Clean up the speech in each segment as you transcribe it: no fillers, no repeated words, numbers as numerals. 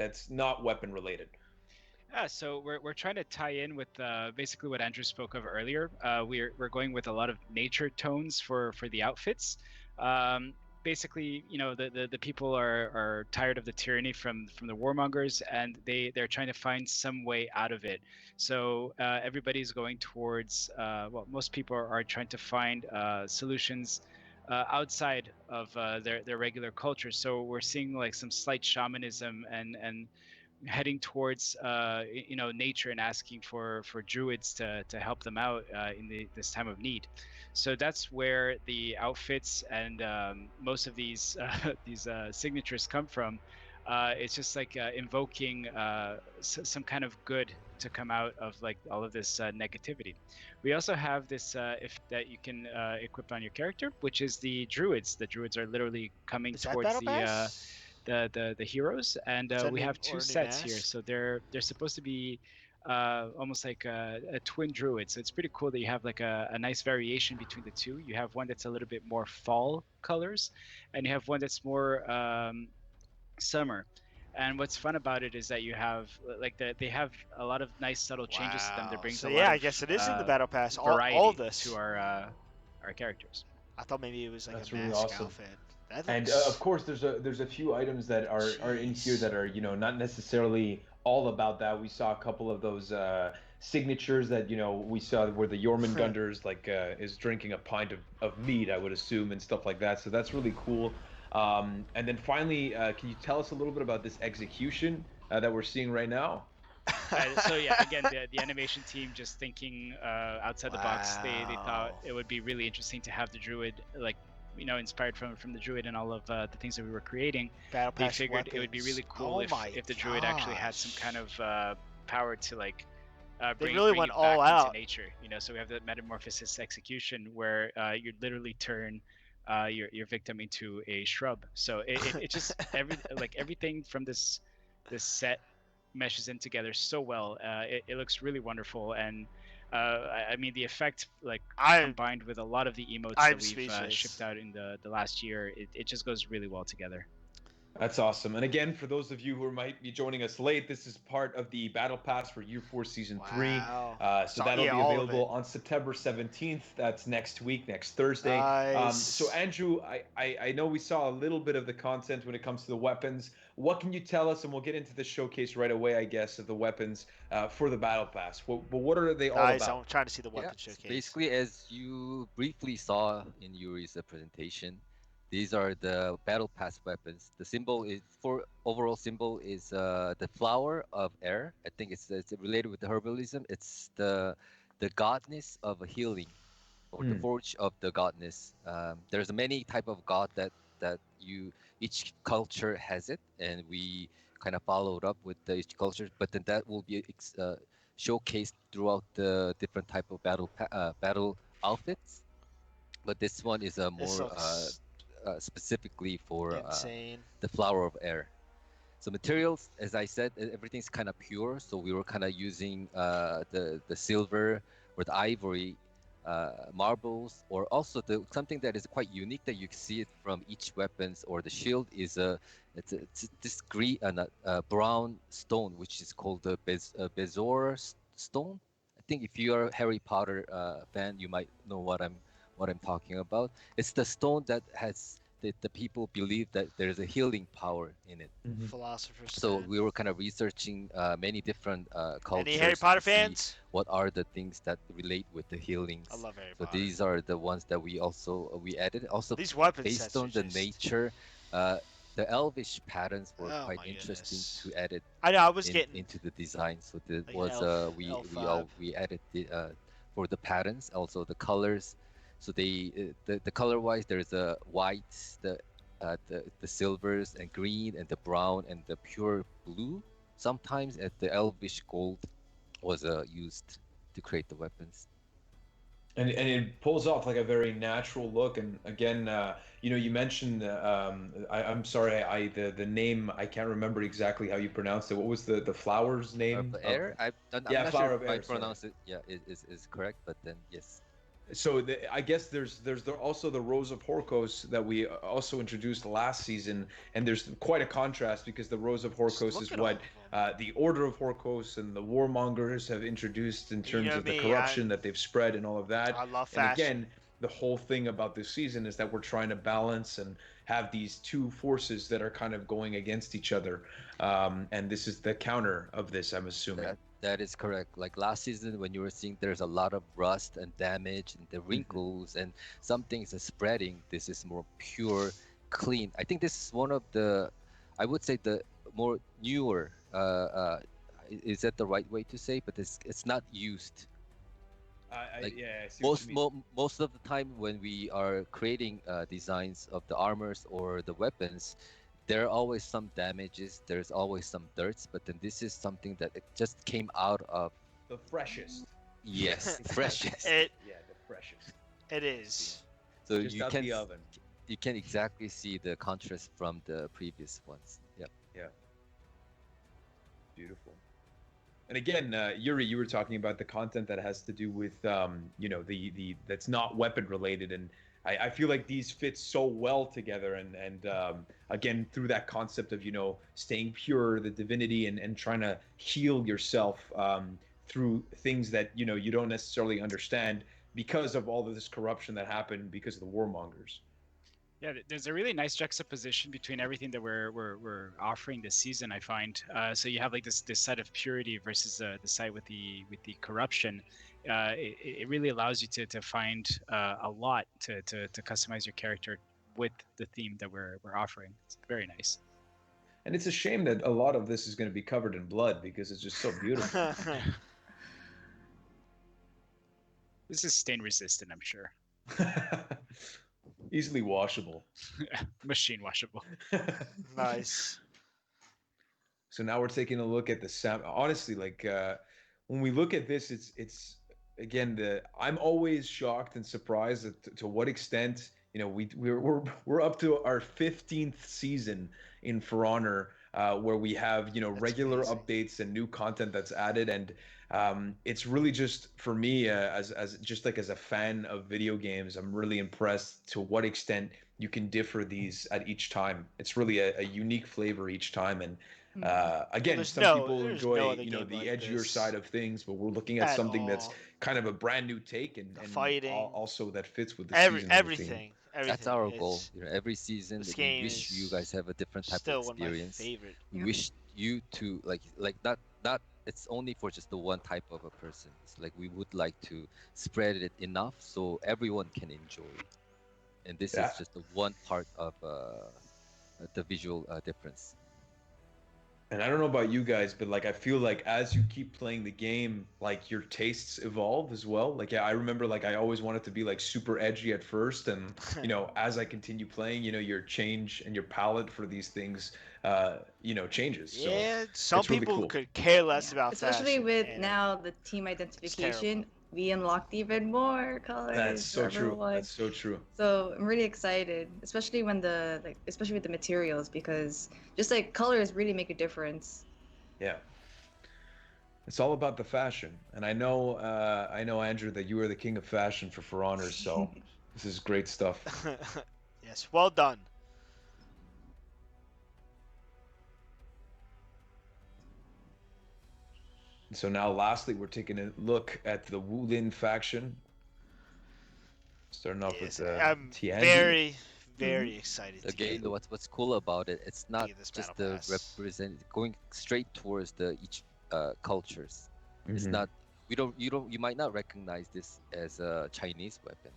that's not weapon related? Yeah, so we're trying to tie in with basically what Andrew spoke of earlier. We're going with a lot of nature tones for the outfits. Basically, the people are tired of the tyranny from the warmongers, and they're trying to find some way out of it. So everybody's going towards well, most people are trying to find solutions outside of their regular culture. So we're seeing like some slight shamanism and heading towards nature and asking for druids to help them out in this time of need. So that's where the outfits and most of these these signatures come from. It's just like invoking some kind of good to come out of like all of this negativity. We also have this if that you can equip on your character, which is the druids. The druids are literally coming Is that towards battle pass? the heroes, and Is that we new have two or new sets here. mask? So they're supposed to be almost like a twin druid. So it's pretty cool that you have like a nice variation between the two. You have one that's a little bit more fall colors, and you have one that's more summer. And what's fun about it is that you have like they have a lot of nice subtle changes to them that Wow. brings So a lot yeah, I of guess it is in the battle pass. All of variety to this. our characters. I thought maybe it was like a That's really mask awesome. outfit. That And of looks. course, there's a few items that are in here Jeez. that are not necessarily all about that. We saw a couple of those signatures that we saw where the Jormungandrs like is drinking a pint of mead, I would assume, and stuff like that. So that's really cool. And then finally, can you tell us a little bit about this execution that we're seeing right now? So yeah, again, the animation team just thinking outside the box. They thought Wow. it would be really interesting to have the druid like inspired from the druid and all of the things that we were creating. Battle They pass figured it would be weapons. really cool Oh my if the druid actually had some kind gosh. of power to like They bring really bring went you all back into out. nature. So we have the metamorphosis execution where you literally turn your victim into a shrub. So it just everything from this set meshes in together so well. It looks really wonderful, and I mean the effect like I combined with a lot of the emotes that I'm we've shipped speechless. out in the last year, it just goes really well together. That's awesome. And again, for those of you who might be joining us late, this is part of the Battle Pass for Year 4 Season 3. Wow. So So that'll yeah, be all of it. available on September 17th. That's next week, next Thursday. So, Nice. Andrew, I know we saw a little bit of the content when it comes to the weapons. What can you tell us? And we'll get into the showcase right away, I guess, of the weapons for the Battle Pass. But what are they all Nice. I'm about? trying to see the Yeah, weapon so showcase. basically, as you briefly saw in Yuri's presentation, these are the battle pass weapons. The symbol is for overall symbol is the flower of air. I think it's related with the herbalism. It's the godness of healing, or the Hmm. forge of the godness. There's many type of god that you each culture has it, and we kind of followed up with the each culture. But then that will be showcased throughout the different type of battle outfits. But this one is This more looks specifically for insane. the flower of air. So materials, as I said, everything's kind of pure. So we were kind of using the silver or the ivory marbles, or also something that is quite unique that you can see it from each weapons or the shield is it's this green brown stone which is called the Bezor stone. I think if you are a Harry Potter fan, you might know what I'm talking about. It's the stone that has the people believe that there's a healing power in it. Mhm. Philosopher's So Stone. we were kind of researching many different Any Harry cultures Potter to see fans? what are the things that relate with the I healings. love Harry So Potter. these are the ones that we also we added. Also These weapon based sets are on the just. nature, the elvish patterns were Oh quite my interesting goodness. to edit I know. I was getting into the design. So that like an was elf, elf vibe. we added for the patterns, also the colors. So the color wise, there's a white, the silvers and green and the brown and the pure blue. Sometimes at the elvish gold was used to create the weapons. And it pulls off like a very natural look. And again, you mentioned I'm sorry, the name I can't remember exactly how you pronounced it. What was the flower's Of name of? air, I'm Yeah, not sure flower if of I air. Sorry. pronounce it. Yeah, is correct. But then yes. I guess there's also the Rose of Horkos that we also introduced last season, and there's quite a contrast because the Rose of Horkos is what the Order of Horkos and the Warmongers have introduced in terms of the corruption that they've spread and all of that. I love and fashion. again, the whole thing about this season is that we're trying to balance and have these two forces that are kind of going against each other, and this is the counter of this, I'm assuming. That is correct. Like last season, when you were seeing there's a lot of rust and damage and the wrinkles and some things are spreading, this is more pure, clean. I think this is one of the, I would say the more newer. Is that the right way to say? But it's not used. I see what you mean. Most of the time when we are creating designs of the armors or the weapons, there are always some damages, there's always some dirts, but then this is something that it just came out of the freshest. Yes, freshest. The freshest. It is. So just out the oven. You can exactly see the contrast from the previous ones. Yeah. Yeah. Beautiful. And again, Yuri, you were talking about the content that has to do with the that's not weapon related, and I feel like these fit so well together, and again, through that concept of staying pure, the divinity, and trying to heal yourself through things that you don't necessarily understand because of all of this corruption that happened because of the warmongers. Yeah, there's a really nice juxtaposition between everything that we're offering this season, I find. So you have like this side of purity versus the side with the corruption. It really allows you to find a lot to customize your character with the theme that we're offering. It's very nice. And it's a shame that a lot of this is going to be covered in blood because it's just so beautiful. This is stain resistant, I'm sure. Easily washable. Machine washable. Nice. So now we're taking a look at the honestly, like when we look at this, it's again I'm always shocked and surprised to what extent we're up to our 15th season in For Honor, where we have That's regular amazing. updates and new content that's added, and it's really just for me as a fan of video games, I'm really impressed to what extent you can differ these at each time. It's really a unique flavor each time, and again, There's some no people other enjoy game the like edgier this. side of things, but we're looking at something that's all. kind of a brand new take and fighting. also that fits with the season and Everything. That's our goal. Every season, this we game wish you is guys have a different type still of one of my experience. favorite. We wish you to like not it's only for just the one type of a person. It's like we would like to spread it enough so everyone can enjoy. And this is just the one part of the visual difference. And I don't know about you guys, but like I feel like as you keep playing the game, like your tastes evolve as well. Like I remember like I always wanted to be like super edgy at first, and as I continue playing, your change and your palette for these things changes. Yeah, So some it's really people cool. could care less about especially fashion, with and now the team identification. We unlocked even more colors. That's so for true. everyone. That's so true. So I'm really excited, especially when especially with the materials, because just like colors really make a difference. Yeah. It's all about the fashion, and I know Andrew that you are the king of fashion for Honor, so this is great stuff. Yes, well done. So now, lastly, we're taking a look at the Wulin faction. Starting off Yes, with I'm Tiandi. very, very excited. Again, to what's cool about it, it's not get this just battle the pass. going straight towards the each cultures. It's Mhm. not you might not recognize this as a Chinese weapon.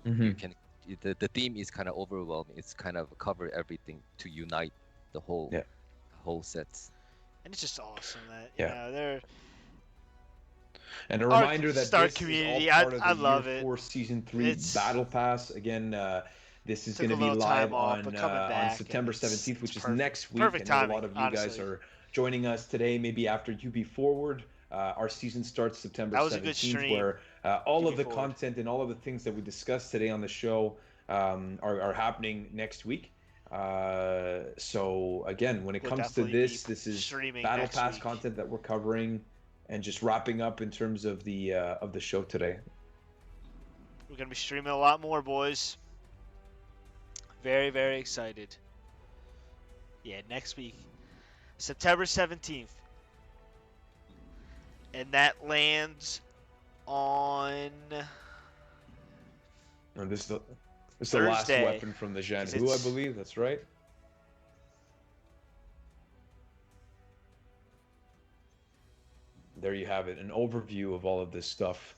Mhm. You can the theme is kind of overwhelming. It's kind of cover everything to unite the whole whole sets. And it's just awesome that they're. And a Our reminder that Star this Community, is all part of the I love Year it. 4 Season 3 It's- Battle Pass. Again, this is Took going to a be little live time off, on but coming back, and September it's 17th, which is perfect. next week. Perfect I know a timing, lot of you guys honestly. are joining us today, maybe after UB Forward. Our season starts September That was a good 17th, stream, where all of UB the Forward. content and all of the things that we discussed today on the show are happening next week. So again, when it We'll comes to definitely this, be this is streaming Battle next Pass week. content that we're covering, and just wrapping up in terms of the show today. We're gonna be streaming a lot more, boys. Very, very excited. Yeah, next week, September 17th. And that lands on And this is the last Thursday, weapon from the 'cause Zhanhu, I it's- believe. That's right. There you have it, an overview of all of this stuff.